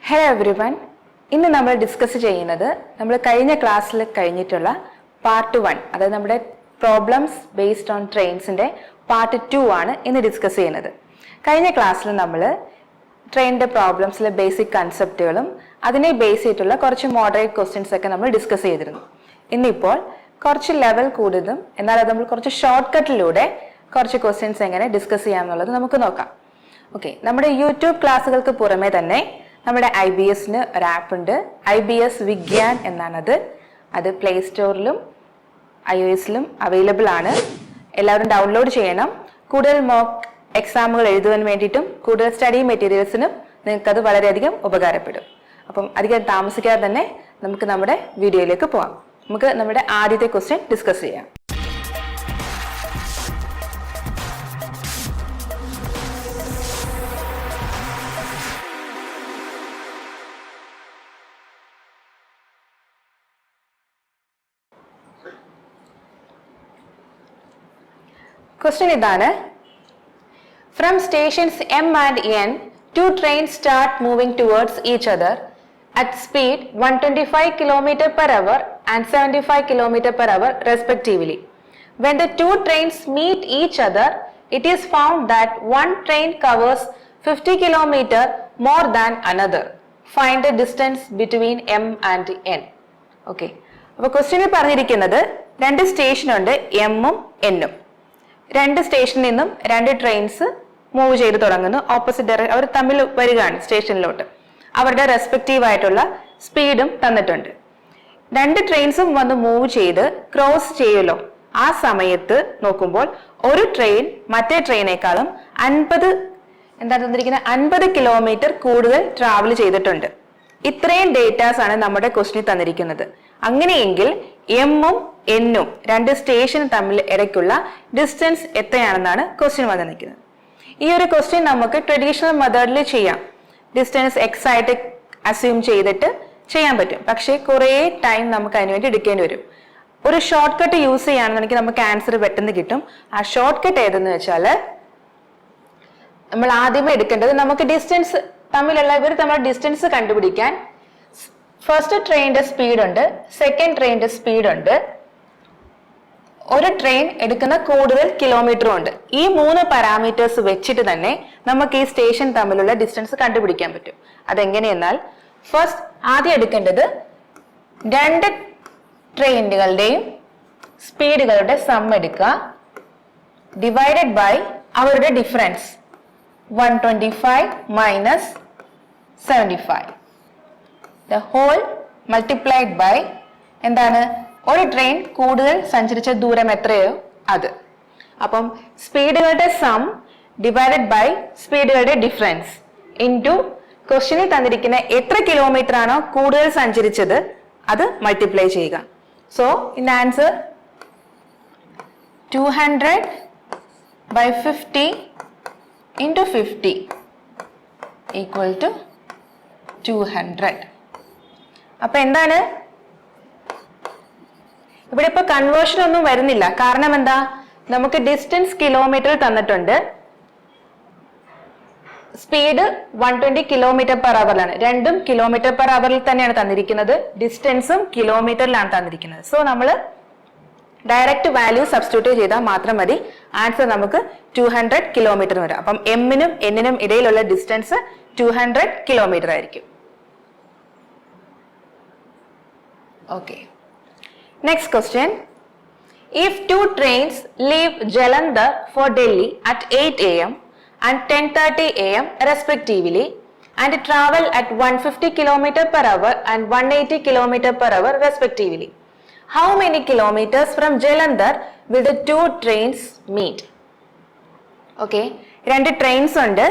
Hello everyone. ഇന്ന് നമ്മൾ discuss ചെയ്യുന്നത് നമ്മൾ കഴിഞ്ഞ ക്ലാസ്സിൽ കഴിഞ്ഞിട്ടുള്ള പാർട്ട് 1 അതായത് നമ്മുടെ പ്രോബ്ലംസ് ബേസ്ഡ് ഓൺ ട്രെയിൻസിന്റെ പാർട്ട് 2 ആണ് ഇന്ന് ഡിസ്കസ് ചെയ്യുന്നത്. കഴിഞ്ഞ ക്ലാസ്സിൽ നമ്മൾ ട്രെയിനിന്റെ പ്രോബ്ലംസിലെ ബേസിക് കൺസെപ്റ്റുകളും അതിനെ ബേസ് ചെയ്തിട്ടുള്ള കുറച്ച് മോഡറേറ്റ് ക്വസ്റ്റ്യൻസ് ഒക്കെ നമ്മൾ ഡിസ്കസ് ചെയ്തിരുന്നു. ഇന്നിപ്പോൾ കുറച്ച് ലെവൽ കൂടുതലും എന്നാൽ അത് നമ്മൾ കുറച്ച് ഷോർട്ട് കട്ടിലൂടെ കുറച്ച് ക്വസ്റ്റ്യൻസ് എങ്ങനെ ഡിസ്കസ് ചെയ്യാമെന്നുള്ളത് നമുക്ക് നോക്കാം. ഓക്കെ, നമ്മുടെ യൂട്യൂബ് ക്ലാസ്സുകൾക്ക് പുറമെ തന്നെ നമ്മുടെ IBSന് ഒരു ആപ്പ് ഉണ്ട്. IBS വിഗ്യാൻ എന്നാണത്. അത് പ്ലേ സ്റ്റോറിലും iOSലും അവൈലബിൾ ആണ്. എല്ലാവരും ഡൗൺലോഡ് ചെയ്യണം. കൂടുതൽ മോക്ക് എക്സാമുകൾ എഴുതുവാൻ വേണ്ടിയിട്ടും കൂടുതൽ സ്റ്റഡി മെറ്റീരിയൽസിനും നിങ്ങൾക്കത് വളരെയധികം ഉപകാരപ്പെടും. അപ്പം അധികം താമസിക്കാതെ തന്നെ നമുക്ക് നമ്മുടെ വീഡിയോയിലേക്ക് പോകാം. നമുക്ക് നമ്മുടെ ആദ്യത്തെ ക്വസ്റ്റ്യൻ ഡിസ്കസ് ചെയ്യാം. Question idana. From stations M and N, two trains start moving towards each other at speed 125 km per hour and 75 km per hour respectively. When the two trains meet each other, it is found that one train covers 50 km more than another. Find the distance between M and N. Okay. അപ്പോൾ ക്വസ്റ്റ്യനിൽ പറഞ്ഞിരിക്കുന്നത് രണ്ട് station ഉണ്ട്, എമ്മും എന്നും. രണ്ട് സ്റ്റേഷനിൽ നിന്നും രണ്ട് ട്രെയിൻസ് മൂവ് ചെയ്ത് തുടങ്ങുന്നു. ഓപ്പോസിറ്റ് ഡയറക്ഷൻ അവർ തമ്മിൽ വരികയാണ് സ്റ്റേഷനിലോട്ട്. അവരുടെ റെസ്പെക്റ്റീവ് ആയിട്ടുള്ള സ്പീഡും തന്നിട്ടുണ്ട്. രണ്ട് ട്രെയിൻസും വന്ന് മൂവ് ചെയ്ത് ക്രോസ് ചെയ്യുമല്ലോ. ആ സമയത്ത് നോക്കുമ്പോൾ ഒരു ട്രെയിൻ മറ്റേ ട്രെയിനേക്കാളും 50 കിലോമീറ്റർ കൂടുതൽ ട്രാവൽ ചെയ്തിട്ടുണ്ട്. ഇത്രയും ഡേറ്റാസ് ആണ് നമ്മുടെ ക്വസ്റ്റ്യനിൽ തന്നിരിക്കുന്നത്. അങ്ങനെയെങ്കിൽ എമ്മും എന്നും രണ്ട് സ്റ്റേഷൻ തമ്മിൽ ഇടയ്ക്കുള്ള ഡിസ്റ്റൻസ് എത്രയാണെന്നാണ് ക്വസ്റ്റ്യൻ വന്നിരിക്കുന്നത്. ഈ ഒരു ക്വസ്റ്റ്യൻ നമുക്ക് ട്രഡീഷണൽ മെത്തേഡിൽ ചെയ്യാം. ഡിസ്റ്റൻസ് എക്സ് ആയിട്ട് അസ്യൂം ചെയ്തിട്ട് ചെയ്യാൻ പറ്റും. പക്ഷേ കുറേ ടൈം നമുക്ക് അതിനുവേണ്ടി എടുക്കേണ്ടി വരും. ഒരു ഷോർട്ട് കട്ട് യൂസ് ചെയ്യുകയാണെന്നുണ്ടെങ്കിൽ നമുക്ക് ആൻസർ പെട്ടെന്ന് കിട്ടും. ആ ഷോർട്ട് കട്ട് ഏതെന്ന് വെച്ചാൽ നമ്മൾ ആദ്യമേ എടുക്കേണ്ടത് നമുക്ക് ഡിസ്റ്റൻസ് തമ്മിലുള്ള ഇവർ തമ്മിൽ ഡിസ്റ്റൻസ് കണ്ടുപിടിക്കാൻ ഫസ്റ്റ് ട്രെയിനിന്റെ സ്പീഡ് ഉണ്ട്, സെക്കൻഡ് ട്രെയിനിന്റെ സ്പീഡ് ഉണ്ട്, ഒരു ട്രെയിൻ എടുക്കുന്ന കൂടുതൽ കിലോമീറ്ററും ഉണ്ട്. ഈ 3 പാരാമീറ്റേഴ്സ് വെച്ചിട്ട് തന്നെ നമുക്ക് ഈ സ്റ്റേഷൻ തമ്മിലുള്ള ഡിസ്റ്റൻസ് കണ്ടുപിടിക്കാൻ പറ്റും. അതെങ്ങനെയെന്നാൽ ഫസ്റ്റ് ആദ്യം എടുക്കേണ്ടത് രണ്ട് ട്രെയിനുകളുടെയും സ്പീഡുകളുടെ സം എടുക്കുക, ഡിവൈഡഡ് ബൈ അവരുടെ difference 125 minus 75 the whole multiplied by എന്താണ് ഒരു ട്രെയിൻ കൂടുതൽ സഞ്ചരിച്ച ദൂരം എത്രയോ അത്. അപ്പം സ്പീഡുകളുടെ സം ഡിവൈഡഡ് ബൈ സ്പീഡുകളുടെ ഡിഫറൻസ് ഇൻറ്റു ക്വസ്റ്റ്യനിൽ തന്നിരിക്കുന്ന എത്ര കിലോമീറ്റർ ആണോ കൂടുതൽ സഞ്ചരിച്ചത് അത് മൾട്ടിപ്ലൈ ചെയ്യുക. So in answer 200 by 50 into 50 equal to 200. അപ്പൊ എന്താണ് ഇവിടെ ഇപ്പൊ കൺവേർഷൻ ഒന്നും വരുന്നില്ല. കാരണം എന്താ, നമുക്ക് ഡിസ്റ്റൻസ് കിലോമീറ്റർ തന്നിട്ടുണ്ട്, സ്പീഡ് 120 കിലോമീറ്റർ പെർ അവറിലാണ്. രണ്ടും കിലോമീറ്റർ പെർ അവറിൽ തന്നെയാണ് തന്നിരിക്കുന്നത്, ഡിസ്റ്റൻസും കിലോമീറ്ററിലാണ് തന്നിരിക്കുന്നത്. സോ നമ്മൾ ഡയറക്റ്റ് വാല്യൂ സബ്സ്റ്റിറ്റ്യൂട്ട് ചെയ്താൽ മാത്രം മതി. ആൻസർ നമുക്ക് 200 കിലോമീറ്റർ വരും. അപ്പം എമ്മിനും എന്നിനും ഇടയിലുള്ള ഡിസ്റ്റൻസ് 200 കിലോമീറ്റർ ആയിരിക്കും. Okay. Next question. If two trains leave Jalandhar for Delhi at 8 a.m. and 10:30 a.m. respectively and travel at 150 km per hour and 180 km per hour respectively, how many kilometers from Jalandhar will the two trains meet? Okay. രണ്ട് trains ഉണ്ട്,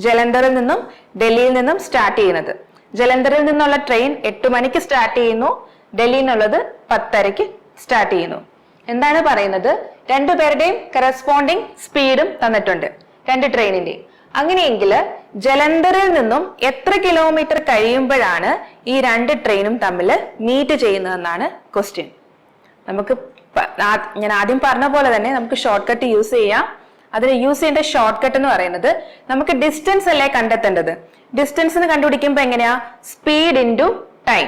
ജലന്ധറിൽ നിന്നും ഡൽഹിയിൽ നിന്നും start ചെയ്യുന്നത്. ജലന്ധറിൽ നിന്നുള്ള train 8 മണിക്ക് start ചെയ്യുന്നു, ഡൽഹിയിൽ നിന്നുള്ളത് 10:30 സ്റ്റാർട്ട് ചെയ്യുന്നു. എന്താണ് പറയുന്നത്, രണ്ടുപേരുടെയും കറസ്പോണ്ടിങ് സ്പീഡും തന്നിട്ടുണ്ട് രണ്ട് ട്രെയിനിന്റെയും. അങ്ങനെയെങ്കിൽ ജലന്ധറിൽ നിന്നും എത്ര കിലോമീറ്റർ കഴിയുമ്പോഴാണ് ഈ രണ്ട് ട്രെയിനും തമ്മിൽ മീറ്റ് ചെയ്യുന്നതെന്നാണ് ക്വസ്റ്റ്യൻ. നമുക്ക് ഞാൻ ആദ്യം പറഞ്ഞ പോലെ തന്നെ നമുക്ക് ഷോർട്ട് കട്ട് യൂസ് ചെയ്യാം. അതിന് യൂസ് ചെയ്യേണ്ട ഷോർട്ട് കട്ട് എന്ന് പറയുന്നത് നമുക്ക് ഡിസ്റ്റൻസ് അല്ലേ കണ്ടെത്തേണ്ടത്. ഡിസ്റ്റൻസ് എന്ന് കണ്ടുപിടിക്കുമ്പോൾ എങ്ങനെയാ? Speed into time.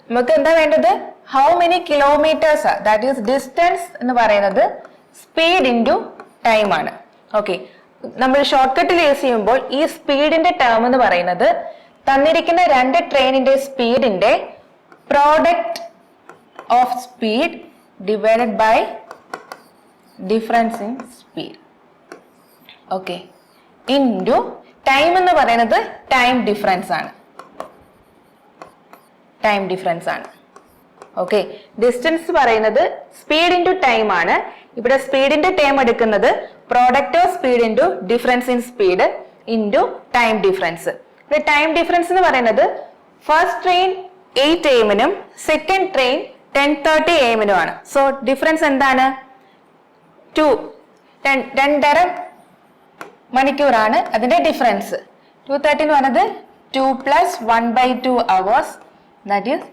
നമുക്ക് എന്താ വേണ്ടത്? How many kilometres, that is distance എന്ന് പറയുന്നത് സ്പീഡ് ഇൻറ്റു ടൈം ആണ്. ഓക്കെ, നമ്മൾ ഷോർട്ട് കട്ടിൽ യൂസ് ചെയ്യുമ്പോൾ ഈ സ്പീഡിന്റെ ടേം എന്ന് പറയുന്നത് തന്നിരിക്കുന്ന രണ്ട് ട്രെയിനിന്റെ സ്പീഡിന്റെ product of speed divided by difference in speed. Okay, into time എന്ന് പറയുന്നത് ടൈം ഡിഫറൻസ് ആണ്. ടൈം ഡിഫറൻസ് ആണ്. ഓക്കെ, ഡിസ്റ്റൻസ് പറയുന്നത് സ്പീഡ് ഇൻറ്റു ടൈം ആണ്. ഇവിടെ സ്പീഡിന്റെ ടേം എടുക്കുന്നത് product of speed into difference in speed into time difference. ഇവിടെ ടൈം ഡിഫറൻസ് എന്ന് പറയുന്നത് first train 8 AM second train 10:30 AM ആണ്. സോ ഡിഫറൻസ് എന്താണ്? 2, 2.5 മണിക്കൂറാണ് അതിന്റെ ഡിഫറൻസ്. 2:30 എന്ന് പറയുന്നത് 2 + 1/2 hours, ദാറ്റ് ഈസ്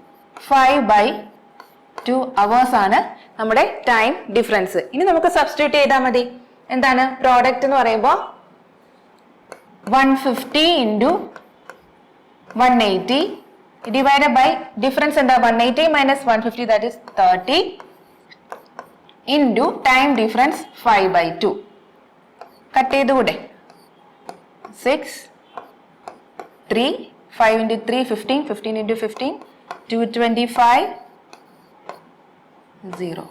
5/2 hours ആണ് നമ്മുടെ ടൈം ഡിഫറൻസ്. ഇനി നമുക്ക് സബ്സ്റ്റിറ്റ്യൂട്ട് ചെയ്താൽ മതി. എന്താണ് പ്രോഡക്റ്റ് എന്ന് പറയുമ്പോൾ 150 × 180 ഡിവൈഡഡ് ബൈ ഡിഫറൻസ് എന്താ? 180 - 150 that is 30 into time difference 5/2. Cut ചെയ്തുകൂടെ? 6, 3, 5 × 3 15, 15 × 15 225 0.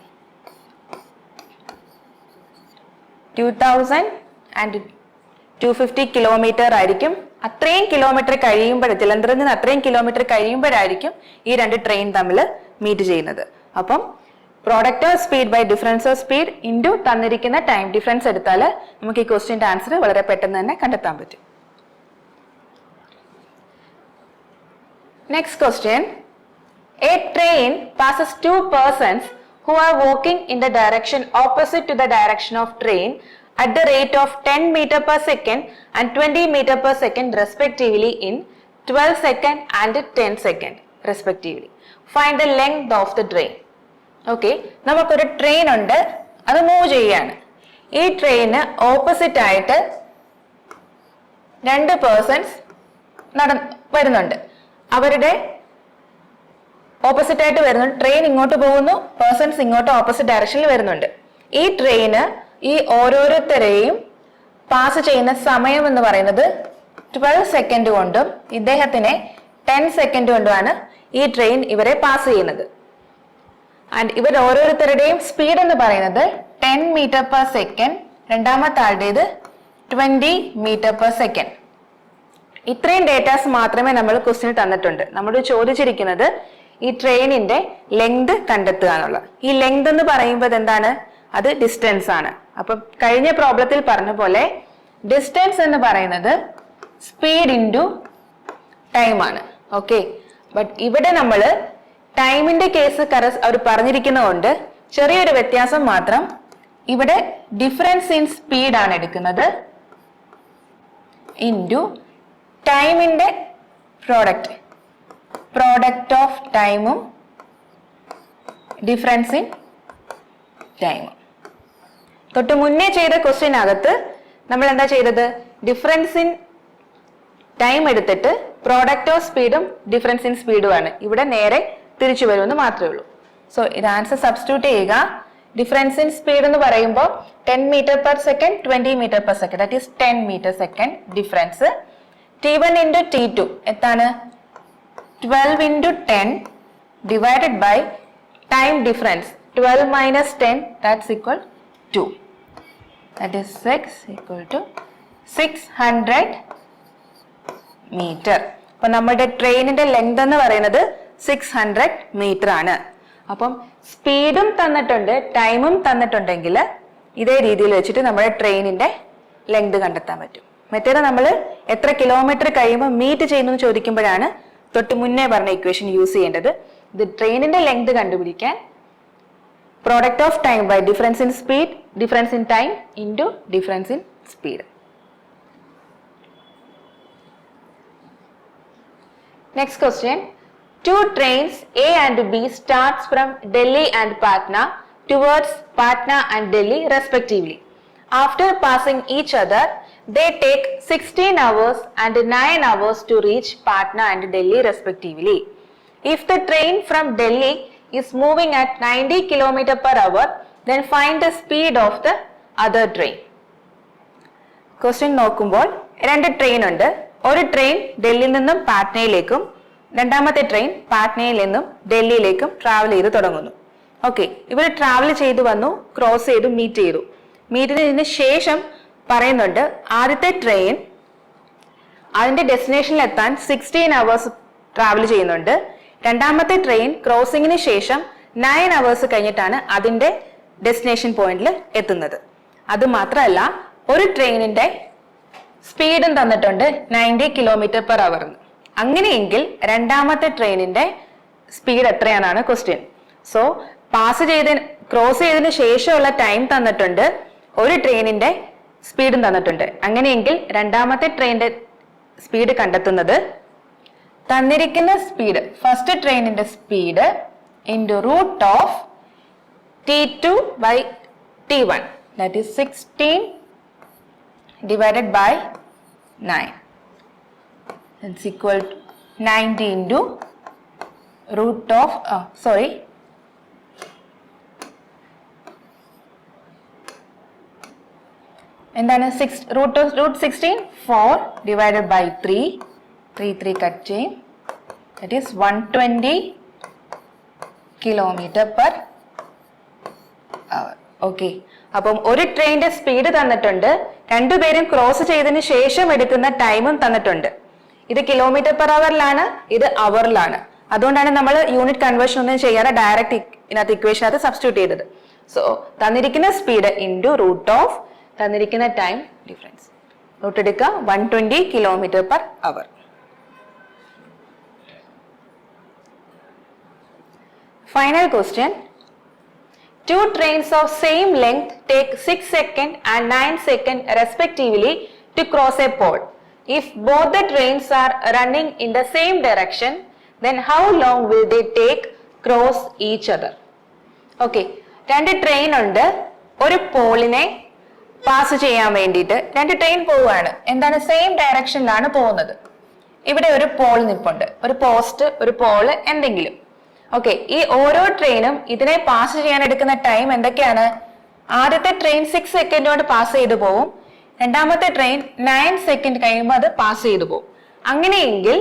2250 കിലോമീറ്റർ ആയിരിക്കും. അത്രയും കിലോമീറ്റർ കഴിയുമ്പോൾ, ജലന്ധറിൽ നിന്ന് അത്രയും കിലോമീറ്റർ കഴിയുമ്പോഴായിരിക്കും ഈ രണ്ട് ട്രെയിൻ തമ്മിൽ മീറ്റ് ചെയ്യുന്നത്. അപ്പം product of speed by difference of speed into തന്നിരിക്കുന്ന ടൈം ഡിഫറൻസ് എടുത്താൽ നമുക്ക് ഈ ക്വസ്റ്റ്യൻ്റെ ആൻസർ വളരെ പെട്ടെന്ന് തന്നെ കണ്ടെത്താൻ പറ്റും. Next question. A train passes two persons who are walking in the direction opposite to the direction of train at the rate of 10 meters per second and 20 meters per second respectively in 12 seconds and 10 seconds respectively. Find the length of the train. Okay, നമുക്കൊരു train ഉണ്ട്, അത് move ചെയ്യാണ്. ഈ train opposite ആയിട്ട് രണ്ട് persons വരുന്നുണ്ട്. അവരുടെ opposite ആയിട്ട് വരുന്നുണ്ട്. ട്രെയിൻ ഇങ്ങോട്ട് പോകുന്നു, പേഴ്സൺസ് ഇങ്ങോട്ട് ഓപ്പോസിറ്റ് ഡയറക്ഷനിൽ വരുന്നുണ്ട്. ഈ ട്രെയിന് ഈ ഓരോരുത്തരെയും പാസ് ചെയ്യുന്ന സമയം എന്ന് പറയുന്നത് 12 സെക്കൻഡ് കൊണ്ടും ഇദ്ദേഹത്തിനെ 10 സെക്കൻഡ് കൊണ്ടുമാണ് ഈ ട്രെയിൻ ഇവരെ പാസ് ചെയ്യുന്നത്. ആൻഡ് ഇവർ ഓരോരുത്തരുടെയും സ്പീഡ് എന്ന് പറയുന്നത് 10 മീറ്റർ പെർ സെക്കൻഡ്, രണ്ടാമത്തെ ആളുടേത് 20 മീറ്റർ പെർ സെക്കൻഡ്. ഇത്രയും ഡേറ്റാസ് മാത്രമേ നമ്മൾ ക്വസ്റ്റിന് തന്നിട്ടുണ്ട്. നമ്മൾ ചോദിച്ചിരിക്കുന്നത് ഈ ട്രെയിനിന്റെ ലെങ്ത് കണ്ടെത്തുക എന്നുള്ളത്. ഈ ലെങ്ത് എന്ന് പറയുമ്പോൾ എന്താണ്? അത് ഡിസ്റ്റൻസ് ആണ്. അപ്പൊ കഴിഞ്ഞ പ്രോബ്ലത്തിൽ പറഞ്ഞ പോലെ ഡിസ്റ്റൻസ് എന്ന് പറയുന്നത് സ്പീഡ് ഇൻറ്റു ടൈം ആണ്. ഓക്കെ, ബട്ട് ഇവിടെ നമ്മൾ ടൈമിന്റെ കേസ് അവർ പറഞ്ഞിരിക്കുന്നതുകൊണ്ട് ചെറിയൊരു വ്യത്യാസം മാത്രം. ഇവിടെ ഡിഫറൻസ് ഇൻ സ്പീഡ് ആണ് എടുക്കുന്നത് ഇൻറ്റു ടൈമിന്റെ പ്രോഡക്റ്റ് ഓഫ് ടൈമും ഡിഫറൻസ് ഇൻ ടൈമും. തൊട്ട് മുന്നേ ചെയ്ത ക്വസ്റ്റ്യനകത്ത് നമ്മൾ എന്താ ചെയ്തത്? ഡിഫറൻസ് ഇൻ ടൈം എടുത്തിട്ട് പ്രോഡക്റ്റ് ഓഫ് സ്പീഡും ഡിഫറൻസ് ഇൻ സ്പീഡുമാണ്. ഇവിടെ നേരെ തിരിച്ചു വരുമെന്ന് മാത്രമേ ഉള്ളൂ. സോ ഇത് ആൻസർ സബ്സ്റ്റിറ്റ്യൂട്ട് ചെയ്യുക. ഡിഫറൻസ് ഇൻ സ്പീഡ് എന്ന് പറയുമ്പോൾ 10 metre per second 20 metre per second, that is 10 metre second difference. T1 into T2 എത്താണ്? 12 into 10 divided by time difference 12 minus 10, that's equal 2, that is 6 equal to 600 meter. അപ്പോൾ നമ്മുടെ ട്രെയിനിന്റെ length എന്ന് പറയുന്നത് 600 metre ആണ്. അപ്പം സ്പീഡും തന്നിട്ടുണ്ട് ടൈമും തന്നിട്ടുണ്ടെങ്കിൽ ഇതേ രീതിയിൽ വെച്ചിട്ട് നമ്മുടെ ട്രെയിനിന്റെ ലെങ്ത് കണ്ടെത്താൻ പറ്റും. മറ്റേത് നമ്മൾ എത്ര കിലോമീറ്റർ കഴിയുമ്പോൾ മീറ്റ് ചെയ്യുന്നു ചോദിക്കുമ്പോഴാണ് തൊട്ട് മുന്നേ പറഞ്ഞ ഇക്വേഷൻ യൂസ് ചെയ്യേണ്ടത്. ഇത് ട്രെയിനിന്റെ ലെങ്ത് കണ്ടുപിടിക്കാൻ product of time by difference in speed, difference in time into difference in speed. Next question. Two trains A and B starts from Delhi and Patna towards Patna and Delhi respectively. After passing each other, they take 16 hours and 9 hours to reach Patna and Delhi respectively. If the train from Delhi is moving at 90 km per hour, then find the speed of the other train. Question നോക്കുമ്പോൾ രണ്ട് train ഉണ്ട്. ഒരു train ഡൽഹിയിൽ നിന്നും പാറ്റ്നയിലേക്കും രണ്ടാമത്തെ train പാറ്റ്നയിൽ നിന്നും ഡൽഹിയിലേക്കും travel ചെയ്ത് തുടങ്ങുന്നു. ഓക്കെ, ഇവർ ട്രാവൽ ചെയ്ത് വന്നു, ക്രോസ് ചെയ്തു, മീറ്റ് ചെയ്തു. മീറ്റിന് ശേഷം പറയുന്നുണ്ട് ആദ്യത്തെ ട്രെയിൻ അതിന്റെ ഡെസ്റ്റിനേഷനിൽ എത്താൻ 16 hours ട്രാവൽ ചെയ്യുന്നുണ്ട്. രണ്ടാമത്തെ ട്രെയിൻ ക്രോസിങ്ങിന് ശേഷം 9 hours കഴിഞ്ഞിട്ടാണ് അതിന്റെ ഡെസ്റ്റിനേഷൻ പോയിന്റിൽ എത്തുന്നത്. അത് മാത്രമല്ല, ഒരു ട്രെയിനിന്റെ സ്പീഡും തന്നിട്ടുണ്ട് 90 km/h. അങ്ങനെയെങ്കിൽ രണ്ടാമത്തെ ട്രെയിനിന്റെ സ്പീഡ് എത്രയാണെന്നാണ് ക്വസ്റ്റ്യൻ. സോ ക്രോസ് ചെയ്തതിന് ശേഷമുള്ള ടൈം തന്നിട്ടുണ്ട്, ഒരു ട്രെയിനിന്റെ സ്പീഡും തന്നിട്ടുണ്ട്. അങ്ങനെയെങ്കിൽ രണ്ടാമത്തെ ട്രെയിനിന്റെ സ്പീഡ് കണ്ടെത്തുന്നത് തന്നിരിക്കുന്ന സ്പീഡ്, ഫസ്റ്റ് ട്രെയിനിന്റെ speed into root of T2 by T1, that is 16 divided by 9. It's equal to 90 into root of എന്താണ് root 16 4 divided by 3 cut ചെയ്യും, that is 120 km/h. ഓക്കെ, അപ്പം ഒരു ട്രെയിനിന്റെ സ്പീഡ് തന്നിട്ടുണ്ട്, രണ്ടുപേരും ക്രോസ് ചെയ്തതിന് ശേഷം എടുക്കുന്ന ടൈമും തന്നിട്ടുണ്ട്. ഇത് km/h, ഇത് അവറിലാണ്. അതുകൊണ്ടാണ് നമ്മൾ യൂണിറ്റ് കൺവേർഷൻ ഒന്നും ചെയ്യാതെ ഡയറക്റ്റ് ഇതിനകത്ത് ഇക്വേഷനകത്ത് സബ്സ്റ്റിറ്റ്യൂട്ട് ചെയ്തത്. സോ തന്നിരിക്കുന്ന സ്പീഡ് ഇൻറ്റു റൂട്ട് ഓഫ് തന്നിരിക്കുന്ന ടൈം ഡിഫറൻസ്, റൂട്ട് എടുക്കുക 120 km/h. Final question. Two trains of same length take 6 seconds and 9 seconds respectively to cross a pole. If both the trains are running in the same direction, then how long will they take cross each other? Okay, രണ്ട് train ഉണ്ട്, ഒരു പോളിനെ pass ചെയ്യാൻ വേണ്ടിയിട്ട് രണ്ട് train പോവുകയാണ്. എന്താണ്, same ഡയറക്ഷനിലാണ് പോകുന്നത്. ഇവിടെ ഒരു പോൾ നിൽപ്പുണ്ട്, ഒരു പോസ്റ്റ്, ഒരു പോള്, എന്തെങ്കിലും. ഓക്കെ, ഈ ഓരോ ട്രെയിനും ഇതിനെ പാസ് ചെയ്യാൻ എടുക്കുന്ന ടൈം എന്തൊക്കെയാണ്? ആദ്യത്തെ ട്രെയിൻ 6 സെക്കൻഡ് കൊണ്ട് പാസ് ചെയ്തു പോകും, രണ്ടാമത്തെ ട്രെയിൻ 9 സെക്കൻഡ് കഴിയുമ്പോൾ അത് പാസ് ചെയ്തു പോകും. അങ്ങനെയെങ്കിൽ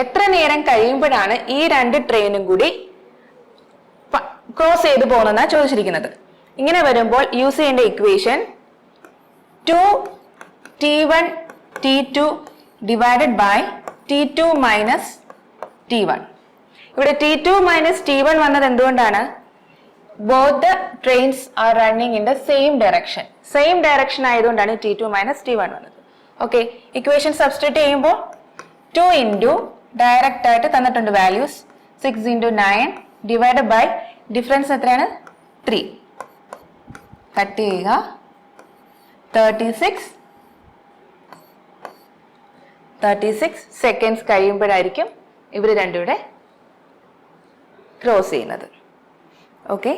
എത്ര നേരം കഴിയുമ്പോഴാണ് ഈ രണ്ട് ട്രെയിനും കൂടി ക്രോസ് ചെയ്തു പോകുന്നതാണ് ചോദിച്ചിരിക്കുന്നത്. ഇങ്ങനെ വരുമ്പോൾ യൂസ് ചെയ്യേണ്ട equation 2T1 T2 divided by T2 minus T1. ഇവിടെ T2 minus T1 വന്നത് എന്തുകൊണ്ടാണ്? both the trains are running in the same direction. Same direction ആയതുകൊണ്ടാണ് T2 minus T1 വന്നത്. ഓക്കെ, ഇക്വേഷൻ സബ്സ്റ്റിറ്റ്യൂട്ട് ചെയ്യുമ്പോൾ 2 into ഡയറക്റ്റ് ആയിട്ട് തന്നിട്ടുണ്ട് values, 6 into 9 divided by difference എത്രയാണ്? 3. Cut ചെയ്യുക, 36 സെക്കൻഡ്സ് കഴിയുമ്പോഴായിരിക്കും ഇവർ രണ്ടുകൂടെ ക്രോസ് ചെയ്യുന്നത്. ഓക്കെ,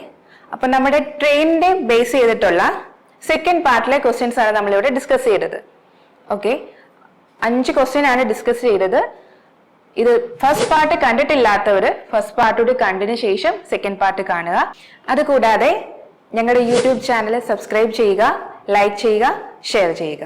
അപ്പൊ നമ്മുടെ ട്രെയിനിന്റെ ബേസ് ചെയ്തിട്ടുള്ള സെക്കൻഡ് പാർട്ടിലെ ക്വസ്റ്റ്യൻസ് ആണ് നമ്മളിവിടെ ഡിസ്കസ് ചെയ്തത്. ഓക്കെ, 5 ക്വസ്റ്റ്യൻ ആണ് ഡിസ്കസ് ചെയ്തത്. ഇത് ഫസ്റ്റ് പാർട്ട് കണ്ടിട്ടില്ലാത്തവർ ഫസ്റ്റ് പാർട്ടോട് കണ്ടതിന് ശേഷം സെക്കൻഡ് പാർട്ട് കാണുക. അതുകൂടാതെ ഞങ്ങളുടെ യൂട്യൂബ് ചാനൽ സബ്സ്ക്രൈബ് ചെയ്യുക, ലൈക്ക് ചെയ്യുക, ഷെയർ ചെയ്യുക.